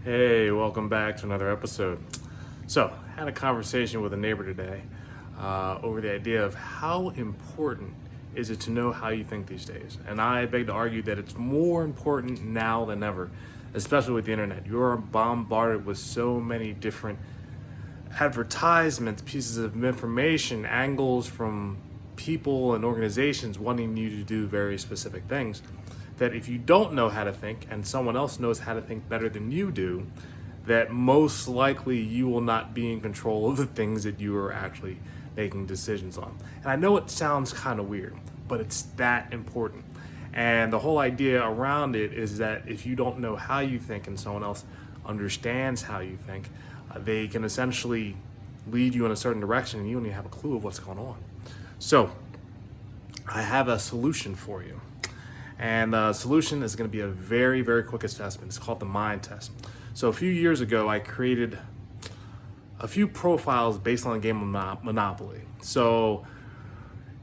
Hey, welcome back to another episode. So, had a conversation with a neighbor today over the idea of how important is it to know how you think these days. And I beg to argue that it's more important now than ever, especially with the internet. You're bombarded with so many different advertisements, pieces of information, angles from people and organizations wanting you to do very specific things, that if you don't know how to think and someone else knows how to think better than you do, that most likely you will not be in control of the things that you are actually making decisions on. And I know it sounds kind of weird, but it's that important. And the whole idea around it is that if you don't know how you think and someone else understands how you think, they can essentially lead you in a certain direction and you don't even have a clue of what's going on. So I have a solution for you. And the solution is going to be a very, very quick assessment. It's called the mind test. So a few years ago, I created a few profiles based on the game of Monopoly. So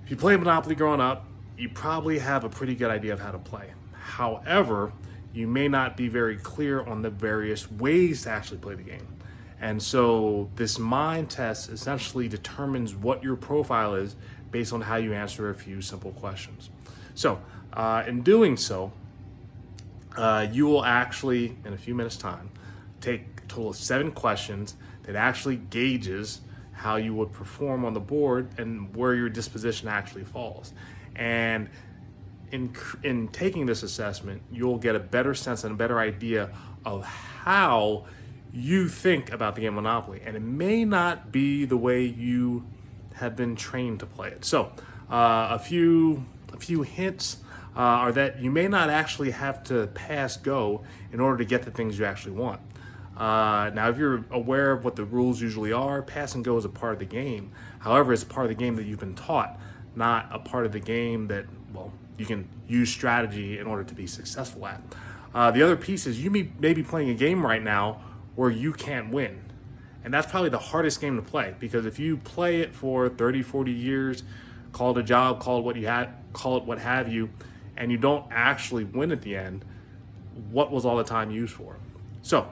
if you played Monopoly growing up, you probably have a pretty good idea of how to play. However, you may not be very clear on the various ways to actually play the game. And so this mind test essentially determines what your profile is based on how you answer a few simple questions. So in doing so, you will actually, in a few minutes' time, take a total of 7 questions that actually gauges how you would perform on the board and where your disposition actually falls. And in taking this assessment, you'll get a better sense and a better idea of how you think about the game Monopoly. And it may not be the way you have been trained to play it. So a few hints are that you may not actually have to pass go in order to get the things you actually want. Now, if you're aware of what the rules usually are, pass and go is a part of the game. However, it's a part of the game that you've been taught, not a part of the game that, well, you can use strategy in order to be successful at. The other piece is you may be playing a game right now where you can't win. And that's probably the hardest game to play, because if you play it for 30, 40 years, call it a job, call it what have you, and you don't actually win at the end, what was all the time used for? So,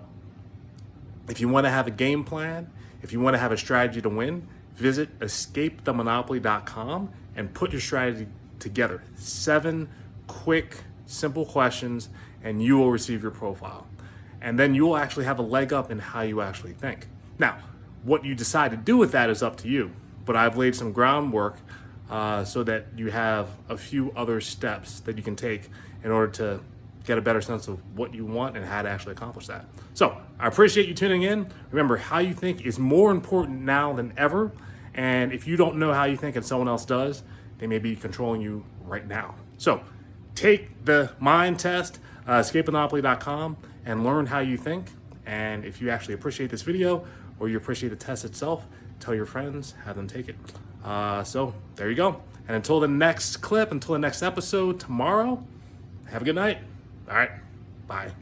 if you want to have a game plan, if you want to have a strategy to win, visit escapethemonopoly.com and put your strategy together. 7 quick, simple questions, and you will receive your profile. And then you will actually have a leg up in how you actually think. Now, what you decide to do with that is up to you, but I've laid some groundwork so that you have a few other steps that you can take in order to get a better sense of what you want and how to actually accomplish that. So I appreciate you tuning in. Remember, how you think is more important now than ever. And if you don't know how you think and someone else does, they may be controlling you right now. So take the mind test, escapemonopoly.com, and learn how you think. And if you actually appreciate this video or you appreciate the test itself, tell your friends, have them take it. So there you go. And until the next clip, until the next episode tomorrow, have a good night. All right. Bye.